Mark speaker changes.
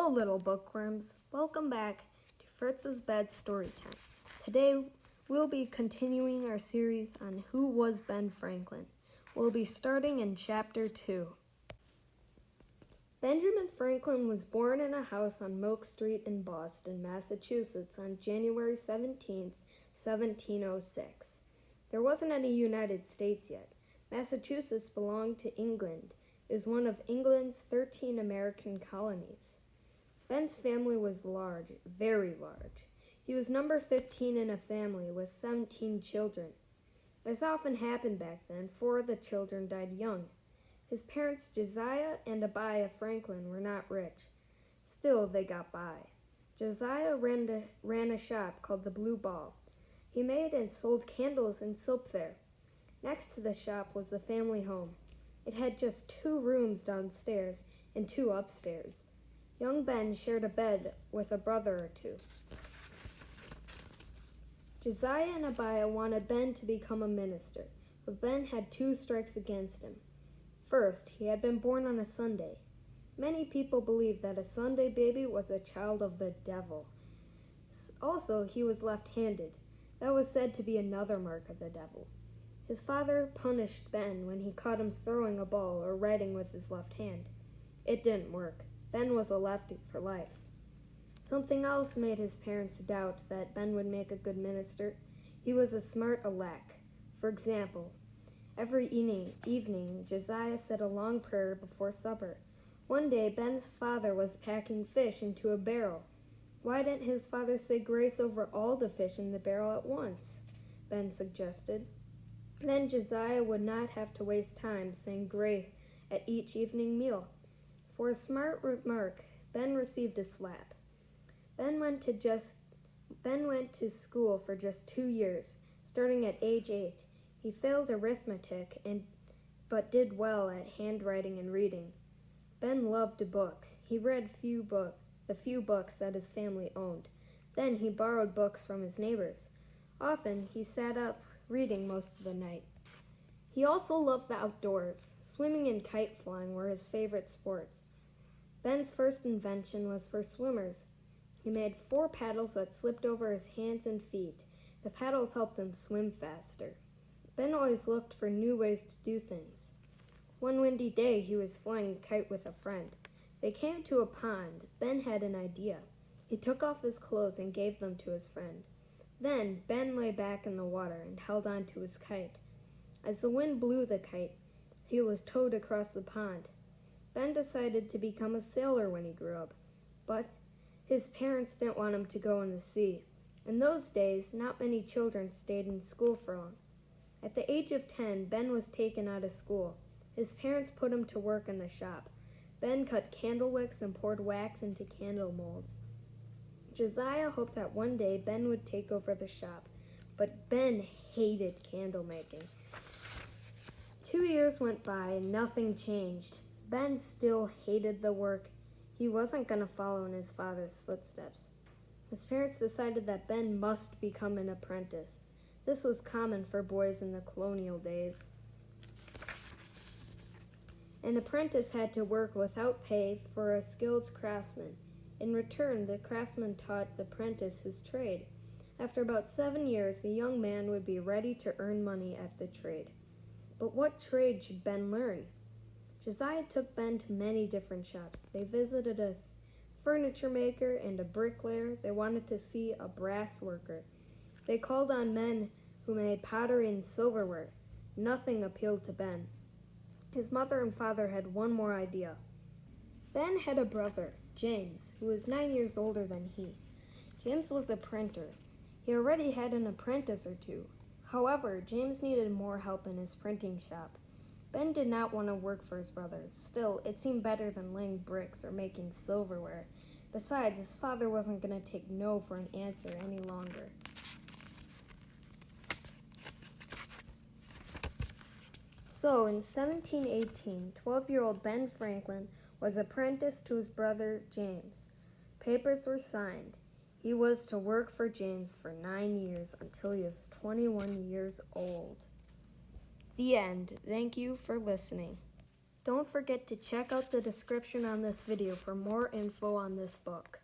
Speaker 1: Hello, little bookworms. Welcome back to Fritz's Bed Storytime. Today, we'll be continuing our series on Who Was Ben Franklin. We'll be starting in Chapter 2. Benjamin Franklin was born in a house on Milk Street in Boston, Massachusetts on January 17, 1706. There wasn't any United States yet. Massachusetts belonged to England. It was one of England's 13 American colonies. Ben's family was large, very large. He was number 15 in a family with 17 children. As often happened back then, 4 of the children died young. His parents, Josiah and Abiah Franklin, were not rich. Still, they got by. Josiah ran a shop called the Blue Ball. He made and sold candles and soap there. Next to the shop was the family home. It had just 2 rooms downstairs and 2 upstairs. Young Ben shared a bed with a brother or 2. Josiah and Abiah wanted Ben to become a minister, but Ben had 2 strikes against him. First, he had been born on a Sunday. Many people believed that a Sunday baby was a child of the devil. Also, he was left-handed. That was said to be another mark of the devil. His father punished Ben when he caught him throwing a ball or writing with his left hand. It didn't work. Ben was a lefty for life. Something else made his parents doubt that Ben would make a good minister. He was a smart aleck. For example, every evening, Josiah said a long prayer before supper. One day, Ben's father was packing fish into a barrel. Why didn't his father say grace over all the fish in the barrel at once? Ben suggested. Then Josiah would not have to waste time saying grace at each evening meal. For a smart remark, Ben received a slap. Ben went to school for just 2 years, starting at age 8. He failed arithmetic but did well at handwriting and reading. Ben loved books. He read the few books that his family owned. Then he borrowed books from his neighbors. Often he sat up reading most of the night. He also loved the outdoors. Swimming and kite flying were his favorite sports. Ben's first invention was for swimmers. He made 4 paddles that slipped over his hands and feet. The paddles helped him swim faster. Ben always looked for new ways to do things. One windy day, he was flying a kite with a friend. They came to a pond. Ben had an idea. He took off his clothes and gave them to his friend. Then Ben lay back in the water and held on to his kite. As the wind blew the kite, he was towed across the pond. Ben decided to become a sailor when he grew up, but his parents didn't want him to go in the sea. In those days, not many children stayed in school for long. At the age of 10, Ben was taken out of school. His parents put him to work in the shop. Ben cut candle wicks and poured wax into candle molds. Josiah hoped that one day Ben would take over the shop, but Ben hated candle making. 2 years went by and nothing changed. Ben still hated the work. He wasn't going to follow in his father's footsteps. His parents decided that Ben must become an apprentice. This was common for boys in the colonial days. An apprentice had to work without pay for a skilled craftsman. In return, the craftsman taught the apprentice his trade. After about 7 years, the young man would be ready to earn money at the trade. But what trade should Ben learn? Josiah took Ben to many different shops. They visited a furniture maker and a bricklayer. They wanted to see a brass worker. They called on men who made pottery and silverware. Nothing appealed to Ben. His mother and father had one more idea. Ben had a brother, James, who was 9 years older than he. James was a printer. He already had an apprentice or 2. However, James needed more help in his printing shop. Ben did not want to work for his brother. Still, it seemed better than laying bricks or making silverware. Besides, his father wasn't going to take no for an answer any longer. So, in 1718, 12-year-old Ben Franklin was apprenticed to his brother James. Papers were signed. He was to work for James for 9 years until he was 21 years old. The end. Thank you for listening. Don't forget to check out the description on this video for more info on this book.